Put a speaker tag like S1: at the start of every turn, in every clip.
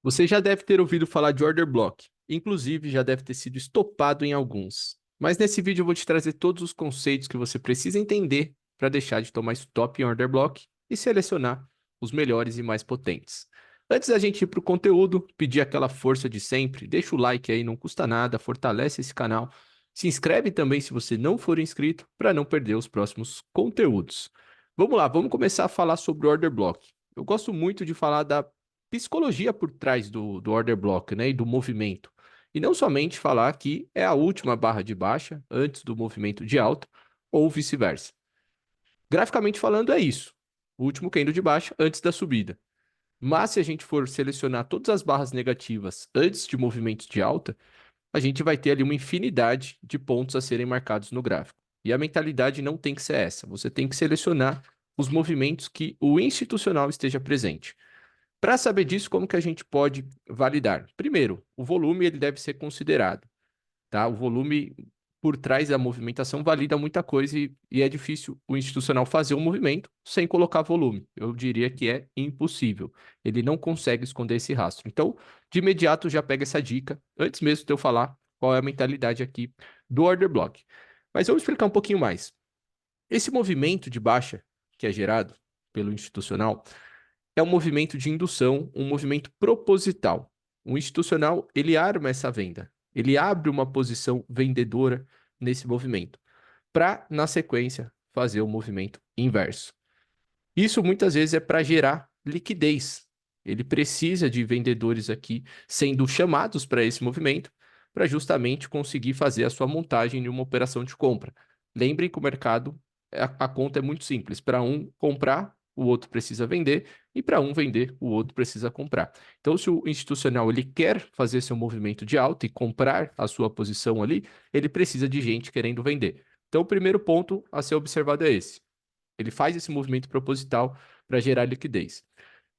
S1: Você já deve ter ouvido falar de order block, inclusive já deve ter sido estopado em alguns. Mas nesse vídeo eu vou te trazer todos os conceitos que você precisa entender para deixar de tomar stop em order block e selecionar os melhores e mais potentes. Antes da gente ir para o conteúdo, pedir aquela força de sempre, deixa o like aí, não custa nada, fortalece esse canal. Se inscreve também se você não for inscrito para não perder os próximos conteúdos. Vamos lá, vamos começar a falar sobre o order block. Eu gosto muito de falar da psicologia por trás do order block, né, e do movimento. E não somente falar que é a última barra de baixa antes do movimento de alta ou vice-versa. Graficamente falando, é isso. O último candle de baixa antes da subida. Mas se a gente for selecionar todas as barras negativas antes de movimentos de alta, a gente vai ter ali uma infinidade de pontos a serem marcados no gráfico. E a mentalidade não tem que ser essa. Você tem que selecionar os movimentos que o institucional esteja presente. Para saber disso, como que a gente pode validar? Primeiro, o volume ele deve ser considerado, tá? O volume por trás da movimentação valida muita coisa e é difícil o institucional fazer um movimento sem colocar volume. Eu diria que é impossível. Ele não consegue esconder esse rastro. Então, de imediato, já pega essa dica, antes mesmo de eu falar qual é a mentalidade aqui do order block. Mas vamos explicar um pouquinho mais. Esse movimento de baixa que é gerado pelo institucional é um movimento de indução, um movimento proposital. O institucional, ele arma essa venda, ele abre uma posição vendedora nesse movimento, para, na sequência, fazer o movimento inverso. Isso muitas vezes é para gerar liquidez. Ele precisa de vendedores aqui sendo chamados para esse movimento, para justamente conseguir fazer a sua montagem de uma operação de compra. Lembrem que o mercado, a conta é muito simples. Para um comprar, o outro precisa vender, e para um vender, o outro precisa comprar. Então, se o institucional ele quer fazer seu movimento de alta e comprar a sua posição ali, ele precisa de gente querendo vender. Então, o primeiro ponto a ser observado é esse. Ele faz esse movimento proposital para gerar liquidez.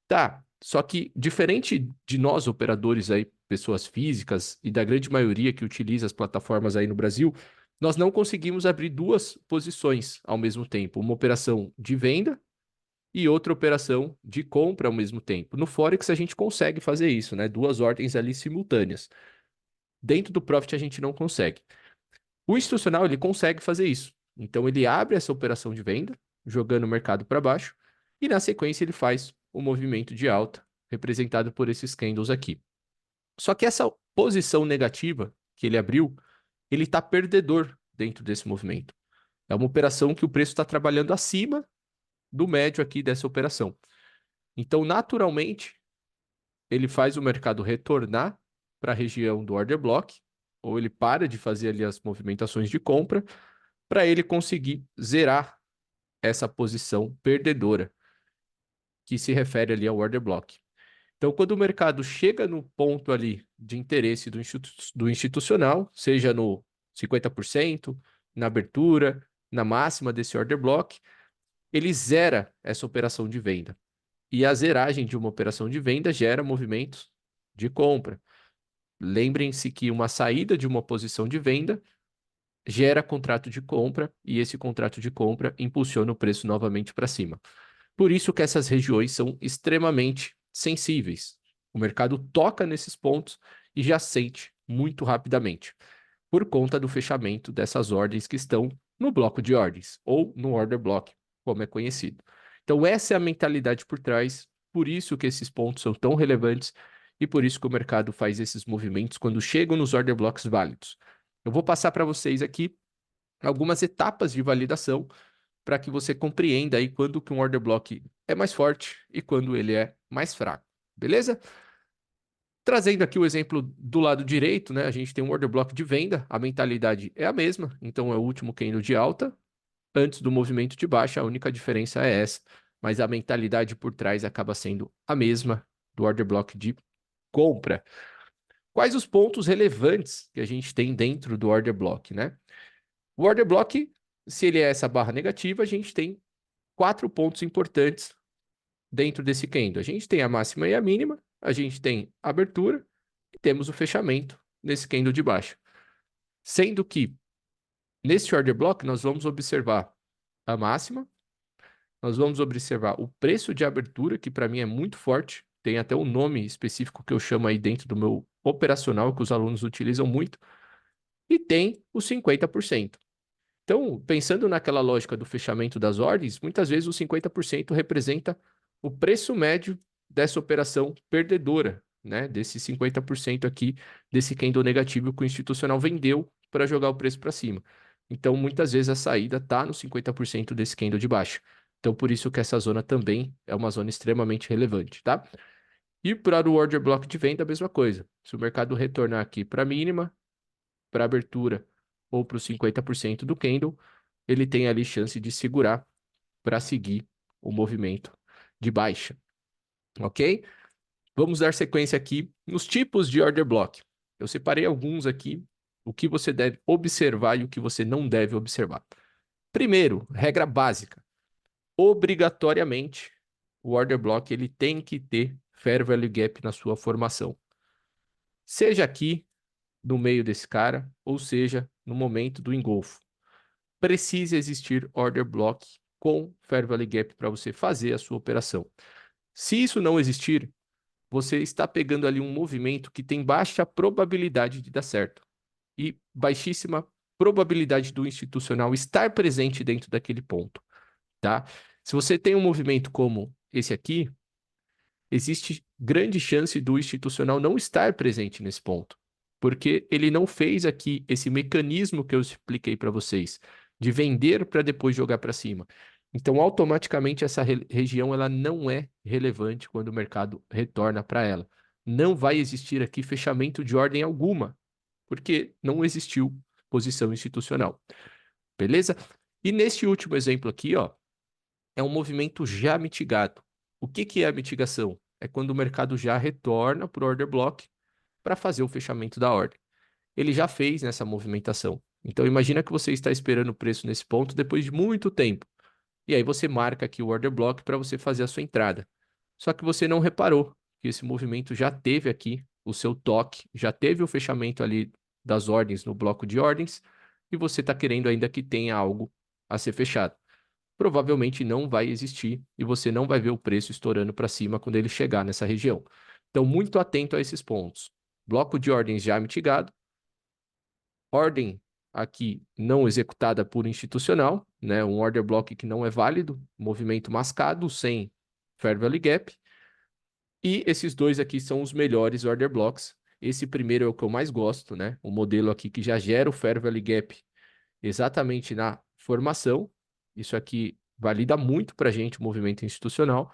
S1: Tá, só que diferente de nós, operadores aí, pessoas físicas e da grande maioria que utiliza as plataformas aí no Brasil, nós não conseguimos abrir duas posições ao mesmo tempo, uma operação de venda e outra operação de compra ao mesmo tempo. No Forex a gente consegue fazer isso, né? Duas ordens ali simultâneas. Dentro do Profit a gente não consegue. O institucional ele consegue fazer isso. Então ele abre essa operação de venda, jogando o mercado para baixo, e na sequência ele faz o movimento de alta, representado por esses candles aqui. Só que essa posição negativa que ele abriu, ele está perdedor dentro desse movimento. É uma operação que o preço está trabalhando acima do médio aqui dessa operação. Então, naturalmente, ele faz o mercado retornar para a região do order block, ou ele para de fazer ali as movimentações de compra, para ele conseguir zerar essa posição perdedora, que se refere ali ao order block. Então, quando o mercado chega no ponto ali de interesse do institucional, seja no 50%, na abertura, na máxima desse order block, ele zera essa operação de venda. E a zeragem de uma operação de venda gera movimentos de compra. Lembrem-se que uma saída de uma posição de venda gera contrato de compra e esse contrato de compra impulsiona o preço novamente para cima. Por isso que essas regiões são extremamente sensíveis. O mercado toca nesses pontos e já sente muito rapidamente, por conta do fechamento dessas ordens que estão no bloco de ordens, ou no order block, como é conhecido. Então, essa é a mentalidade por trás, por isso que esses pontos são tão relevantes e por isso que o mercado faz esses movimentos quando chegam nos order blocks válidos. Eu vou passar para vocês aqui algumas etapas de validação para que você compreenda aí quando que um order block é mais forte e quando ele é mais fraco, beleza? Trazendo aqui o exemplo do lado direito, né? A gente tem um order block de venda, a mentalidade é a mesma, então é o último candle de alta, antes do movimento de baixa, a única diferença é essa, mas a mentalidade por trás acaba sendo a mesma do order block de compra. Quais os pontos relevantes que a gente tem dentro do order block, né? O order block, se ele é essa barra negativa, a gente tem 4 pontos importantes dentro desse candle. A gente tem a máxima e a mínima, a gente tem a abertura e temos o fechamento nesse candle de baixo. Sendo que nesse order block nós vamos observar a máxima, nós vamos observar o preço de abertura, que para mim é muito forte tem até um nome específico que eu chamo aí dentro do meu operacional, que os alunos utilizam muito, e tem os 50%. Então, pensando naquela lógica do fechamento das ordens, muitas vezes o 50% representa o preço médio dessa operação perdedora, né? Desse 50% aqui, desse candle negativo que o institucional vendeu para jogar o preço para cima. Então, muitas vezes a saída está no 50% desse candle de baixa. Então, por isso que essa zona também é uma zona extremamente relevante, tá? E para o order block de venda, a mesma coisa. Se o mercado retornar aqui para a mínima, para a abertura ou para os 50% do candle, ele tem ali chance de segurar para seguir o movimento de baixa, ok? Vamos dar sequência aqui nos tipos de order block. Eu separei alguns aqui, o que você deve observar e o que você não deve observar. Primeiro, regra básica. Obrigatoriamente, o order block ele tem que ter Fair Value Gap na sua formação. Seja aqui, no meio desse cara, ou seja, no momento do engolfo. Precisa existir order block com Fair Value Gap para você fazer a sua operação. Se isso não existir, você está pegando ali um movimento que tem baixa probabilidade de dar certo e baixíssima probabilidade do institucional estar presente dentro daquele ponto, tá? Se você tem um movimento como esse aqui, existe grande chance do institucional não estar presente nesse ponto, porque ele não fez aqui esse mecanismo que eu expliquei para vocês, de vender para depois jogar para cima. Então, automaticamente, essa região ela não é relevante quando o mercado retorna para ela. Não vai existir aqui fechamento de ordem alguma, porque não existiu posição institucional. Beleza? E neste último exemplo aqui, ó, é um movimento já mitigado. O que é a mitigação? É quando o mercado já retorna para o order block para fazer o fechamento da ordem. Ele já fez nessa movimentação. Então imagina que você está esperando o preço nesse ponto depois de muito tempo. E aí você marca aqui o order block para você fazer a sua entrada. Só que você não reparou que esse movimento já teve aqui o seu toque, já teve o fechamento ali das ordens no bloco de ordens, e você está querendo ainda que tenha algo a ser fechado. Provavelmente não vai existir e você não vai ver o preço estourando para cima quando ele chegar nessa região. Então, muito atento a esses pontos. Bloco de ordens já mitigado, ordem aqui não executada por institucional, né? Um order block que não é válido, movimento mascado sem Fair Value Gap. E esses dois aqui são os melhores order blocks. Esse primeiro é o que eu mais gosto, né? O modelo aqui que já gera o Fair Value Gap exatamente na formação. Isso aqui valida muito para a gente o movimento institucional.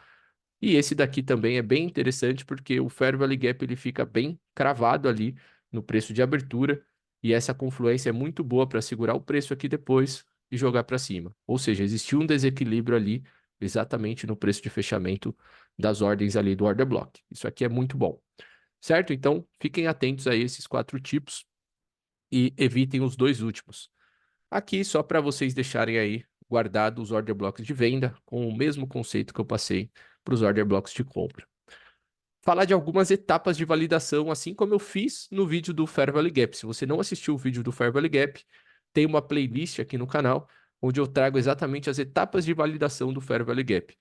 S1: E esse daqui também é bem interessante porque o Fair Value Gap ele fica bem cravado ali no preço de abertura e essa confluência é muito boa para segurar o preço aqui depois e jogar para cima. Ou seja, existiu um desequilíbrio ali exatamente no preço de fechamento das ordens ali do order block. Isso aqui é muito bom, certo? Então, fiquem atentos a esses 4 tipos e evitem os 2 últimos. Aqui, só para vocês deixarem aí guardados os order blocks de venda, com o mesmo conceito que eu passei para os order blocks de compra. Falar de algumas etapas de validação, assim como eu fiz no vídeo do Fair Value Gap. Se você não assistiu o vídeo do Fair Value Gap, tem uma playlist aqui no canal, onde eu trago exatamente as etapas de validação do Fair Value Gap.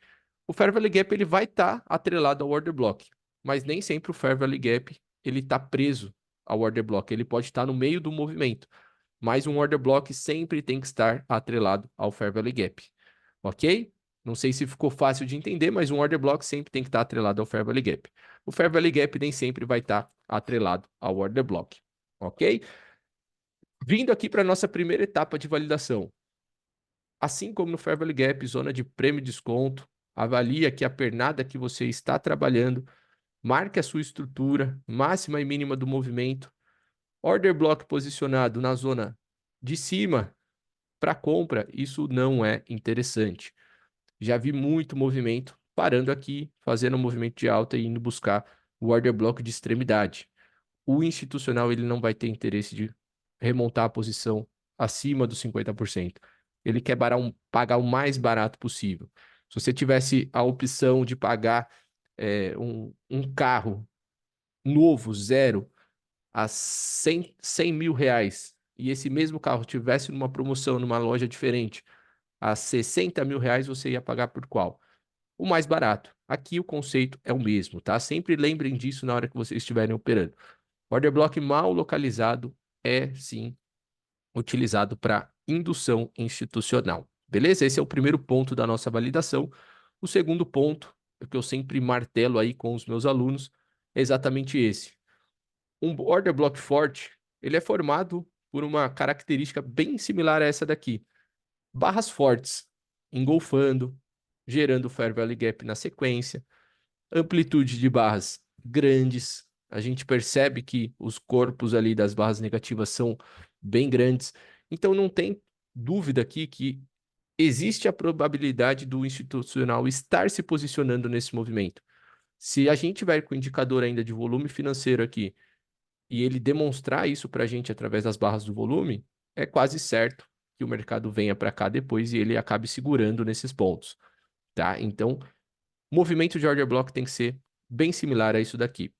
S1: O Fair Value Gap ele vai estar atrelado ao order block, mas nem sempre o Fair Value Gap ele está preso ao order block, ele pode estar no meio do movimento. Mas um order block sempre tem que estar atrelado ao Fair Value Gap, ok? Não sei se ficou fácil de entender, mas um order block sempre tem que estar atrelado ao Fair Value Gap. O Fair Value Gap nem sempre vai estar atrelado ao order block, ok? Vindo aqui para a nossa primeira etapa de validação. Assim como no Fair Value Gap, zona de prêmio e desconto, avalie aqui a pernada que você está trabalhando, marque a sua estrutura, máxima e mínima do movimento, order block posicionado na zona de cima para compra, isso não é interessante. Já vi muito movimento parando aqui, fazendo um movimento de alta e indo buscar o order block de extremidade. O institucional ele não vai ter interesse de remontar a posição acima dos 50%. Ele quer pagar o mais barato possível. Se você tivesse a opção de pagar um carro novo, zero, a 100 mil reais, e esse mesmo carro tivesse numa promoção numa loja diferente, a 60 mil reais, você ia pagar por qual? O mais barato, Aqui o conceito é o mesmo, tá? Sempre lembrem disso na hora que vocês estiverem operando. Order block mal localizado é, sim, utilizado para indução institucional. Beleza? Esse é o primeiro ponto da nossa validação. O segundo ponto, que eu sempre martelo aí com os meus alunos, é exatamente esse. Um order block forte, ele é formado por uma característica bem similar a essa daqui. Barras fortes, engolfando, gerando Fair Value Gap na sequência, amplitude de barras grandes. A gente percebe que os corpos ali das barras negativas são bem grandes. Então não tem dúvida aqui que existe a probabilidade do institucional estar se posicionando nesse movimento. Se a gente tiver com o indicador ainda de volume financeiro aqui e ele demonstrar isso para a gente através das barras do volume, é quase certo que o mercado venha para cá depois e ele acabe segurando nesses pontos, tá? Então, movimento de order block tem que ser bem similar a isso daqui.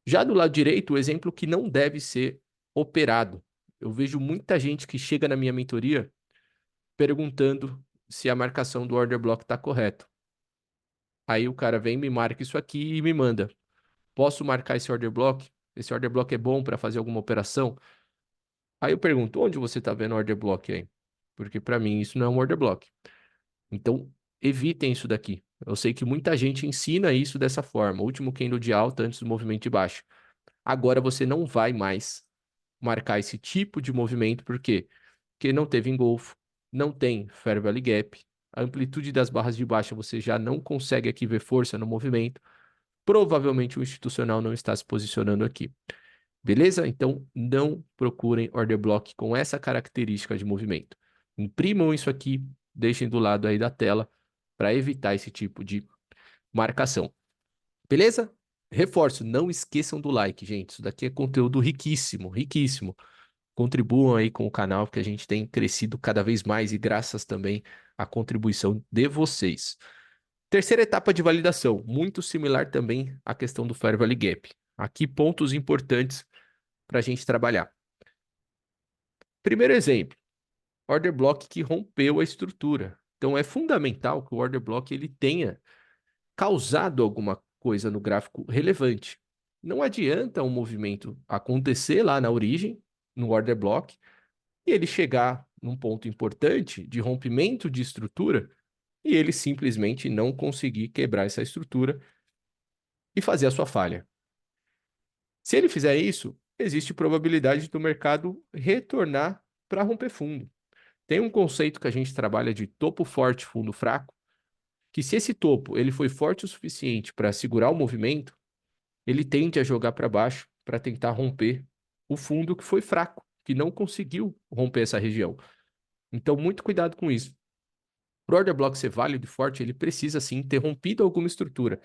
S1: Já do lado direito, o exemplo que não deve ser operado. Eu vejo muita gente que chega na minha mentoria perguntando se a marcação do order block está correta. Aí o cara vem, me marca isso aqui e me manda. Posso marcar esse order block? Esse order block é bom para fazer alguma operação? Aí eu pergunto, onde você está vendo order block aí? Porque para mim isso não é um order block. Então, evitem isso daqui. Eu sei que muita gente ensina isso dessa forma. Último candle de alta antes do movimento de baixa. Agora você não vai mais marcar esse tipo de movimento, por quê? Porque não teve engolfo, não tem Fair Value Gap, a amplitude das barras de baixa você já não consegue aqui ver força no movimento. Provavelmente o institucional não está se posicionando aqui. Beleza? Então, não procurem order block com essa característica de movimento. Imprimam isso aqui, deixem do lado aí da tela para evitar esse tipo de marcação. Beleza? Reforço, não esqueçam do like, gente. Isso daqui é conteúdo riquíssimo, riquíssimo. Contribuam aí com o canal, que a gente tem crescido cada vez mais e graças também à contribuição de vocês. Terceira etapa de validação, muito similar também à questão do Fair Value Gap. Aqui pontos importantes para a gente trabalhar. Primeiro exemplo, order block que rompeu a estrutura. Então é fundamental que o order block ele tenha causado alguma coisa no gráfico relevante. Não adianta um movimento acontecer lá na origem, no order block, e ele chegar num ponto importante de rompimento de estrutura e ele simplesmente não conseguir quebrar essa estrutura e fazer a sua falha. Se ele fizer isso, existe probabilidade do mercado retornar para romper fundo. Tem um conceito que a gente trabalha de topo forte, fundo fraco, que se esse topo ele foi forte o suficiente para segurar o movimento, ele tende a jogar para baixo para tentar romper o fundo que foi fraco, que não conseguiu romper essa região. Então, muito cuidado com isso. Para o order block ser válido e forte, ele precisa sim ter rompido alguma estrutura.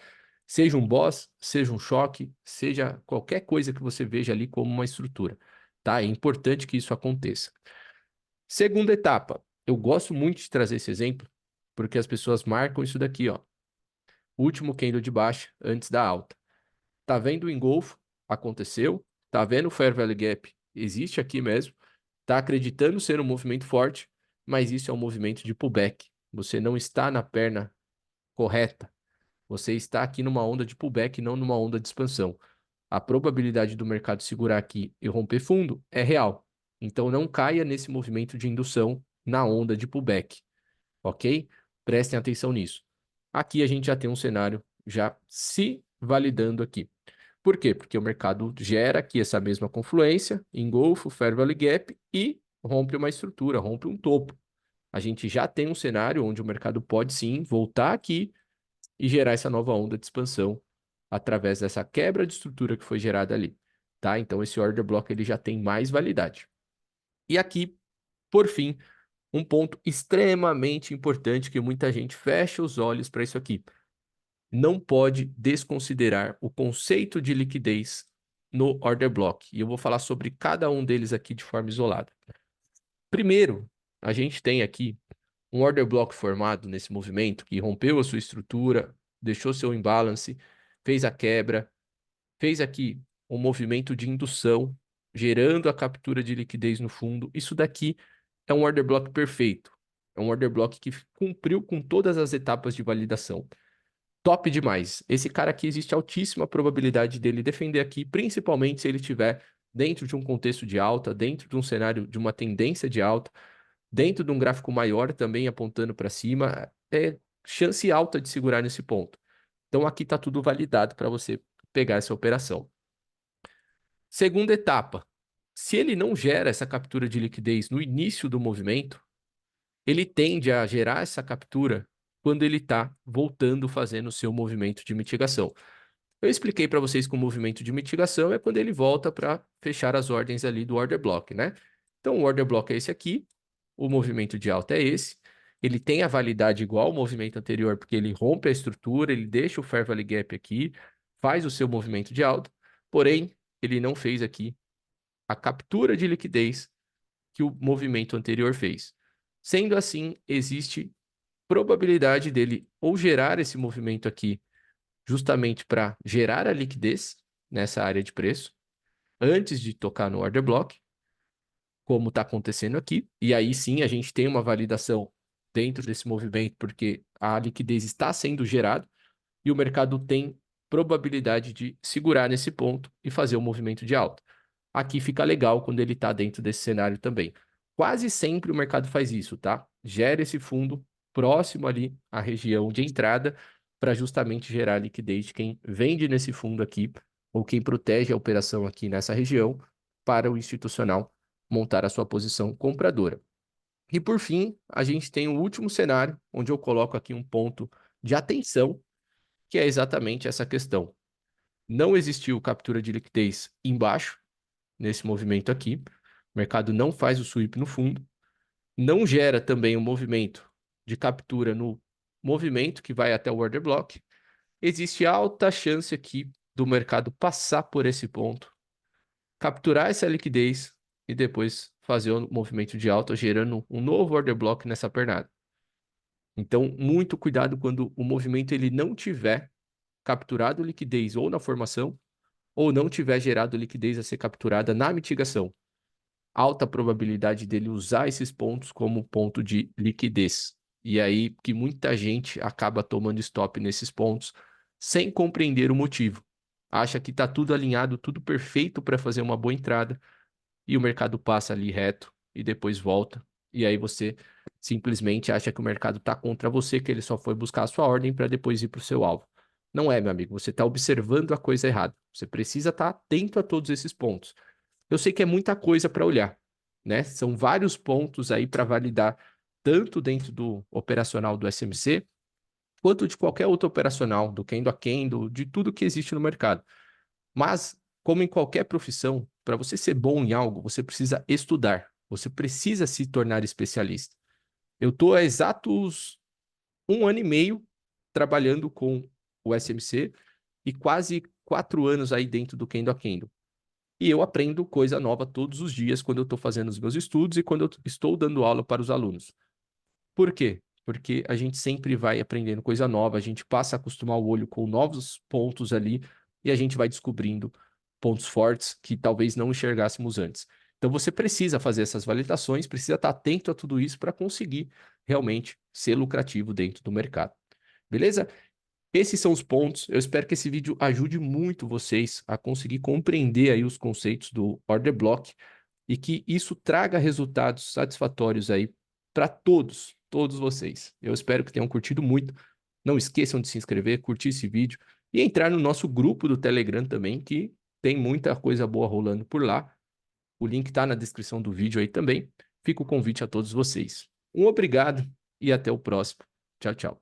S1: Seja um boss, seja um choque, seja qualquer coisa que você veja ali como uma estrutura. Tá? É importante que isso aconteça. Segunda etapa. Eu gosto muito de trazer esse exemplo, porque as pessoas marcam isso daqui, ó. Último candle de baixa antes da alta. Tá vendo o engolfo? Aconteceu. Tá vendo o Fair Value Gap? Existe aqui mesmo. Tá acreditando ser um movimento forte, mas isso é um movimento de pullback. Você não está na perna correta. Você está aqui numa onda de pullback, não numa onda de expansão. A probabilidade do mercado segurar aqui e romper fundo é real. Então não caia nesse movimento de indução na onda de pullback, ok? Prestem atenção nisso. Aqui a gente já tem um cenário já se validando aqui. Por quê? Porque o mercado gera aqui essa mesma confluência, engolfa o Fair Value Gap e rompe uma estrutura, rompe um topo. A gente já tem um cenário onde o mercado pode sim voltar aqui e gerar essa nova onda de expansão através dessa quebra de estrutura que foi gerada ali, tá? Então esse order block ele já tem mais validade. E aqui, por fim, um ponto extremamente importante que muita gente fecha os olhos para isso aqui. Não pode desconsiderar o conceito de liquidez no order block. E eu vou falar sobre cada um deles aqui de forma isolada. Primeiro, a gente tem aqui um order block formado nesse movimento que rompeu a sua estrutura, deixou seu imbalance, fez a quebra, fez aqui um movimento de indução, gerando a captura de liquidez no fundo. Isso daqui é um order block perfeito. É um order block que cumpriu com todas as etapas de validação. top demais. Esse cara aqui existe altíssima probabilidade dele defender aqui, principalmente se ele estiver dentro de um contexto de alta, dentro de um cenário de uma tendência de alta, dentro de um gráfico maior também apontando para cima, é chance alta de segurar nesse ponto. Então aqui está tudo validado para você pegar essa operação. Segunda etapa, se ele não gera essa captura de liquidez no início do movimento, ele tende a gerar essa captura quando ele está voltando fazendo o seu movimento de mitigação. Eu expliquei para vocês que o movimento de mitigação é quando ele volta para fechar as ordens ali do order block, né? Então o order block é esse aqui, o movimento de alta é esse, ele tem a validade igual ao movimento anterior, porque ele rompe a estrutura, ele deixa o Fair Value Gap aqui, faz o seu movimento de alta, porém, ele não fez aqui a captura de liquidez que o movimento anterior fez. Sendo assim, existe probabilidade dele ou gerar esse movimento aqui justamente para gerar a liquidez nessa área de preço, antes de tocar no order block, como está acontecendo aqui. E aí sim a gente tem uma validação dentro desse movimento, porque a liquidez está sendo gerada e o mercado tem probabilidade de segurar nesse ponto e fazer o movimento de alta. Aqui fica legal quando ele está dentro desse cenário também. Quase sempre o mercado faz isso, tá? Gera esse fundo próximo ali à região de entrada para justamente gerar liquidez de quem vende nesse fundo aqui ou quem protege a operação aqui nessa região para o institucional montar a sua posição compradora. E por fim, a gente tem o último cenário, onde eu coloco aqui um ponto de atenção, que é exatamente essa questão. Não existiu captura de liquidez embaixo, nesse movimento aqui. O mercado não faz o sweep no fundo. Não gera também um movimento de captura no movimento que vai até o order block. Existe alta chance aqui do mercado passar por esse ponto, capturar essa liquidez e depois fazer o movimento de alta, gerando um novo order block nessa pernada. Então, muito cuidado quando o movimento ele não tiver capturado liquidez ou na formação, ou não tiver gerado liquidez a ser capturada na mitigação. Alta probabilidade dele usar esses pontos como ponto de liquidez. E aí que muita gente acaba tomando stop nesses pontos sem compreender o motivo. Acha que está tudo alinhado, tudo perfeito para fazer uma boa entrada e o mercado passa ali reto e depois volta. E aí você simplesmente acha que o mercado está contra você, que ele só foi buscar a sua ordem para depois ir para o seu alvo. Não é, meu amigo, você está observando a coisa errada. Você precisa estar atento a todos esses pontos. Eu sei que é muita coisa para olhar, né? São vários pontos aí para validar, tanto dentro do operacional do SMC, quanto de qualquer outro operacional, do Kendo a Kendo, de tudo que existe no mercado. Mas, como em qualquer profissão, para você ser bom em algo, você precisa estudar, você precisa se tornar especialista. Eu estou há exatos 1 ano e meio trabalhando com o SMC e quase 4 anos aí dentro do Kendo a Kendo. E eu aprendo coisa nova todos os dias quando eu estou fazendo os meus estudos e quando eu estou dando aula para os alunos. Por quê? Porque a gente sempre vai aprendendo coisa nova, a gente passa a acostumar o olho com novos pontos ali e a gente vai descobrindo pontos fortes que talvez não enxergássemos antes. Então você precisa fazer essas validações, precisa estar atento a tudo isso para conseguir realmente ser lucrativo dentro do mercado. Beleza? Esses são os pontos. Eu espero que esse vídeo ajude muito vocês a conseguir compreender aí os conceitos do order block e que isso traga resultados satisfatórios aí para todos vocês. Eu espero que tenham curtido muito. Não esqueçam de se inscrever, curtir esse vídeo e entrar no nosso grupo do Telegram também, que tem muita coisa boa rolando por lá. O link está na descrição do vídeo aí também. Fica o convite a todos vocês. Um obrigado e até o próximo. Tchau, tchau.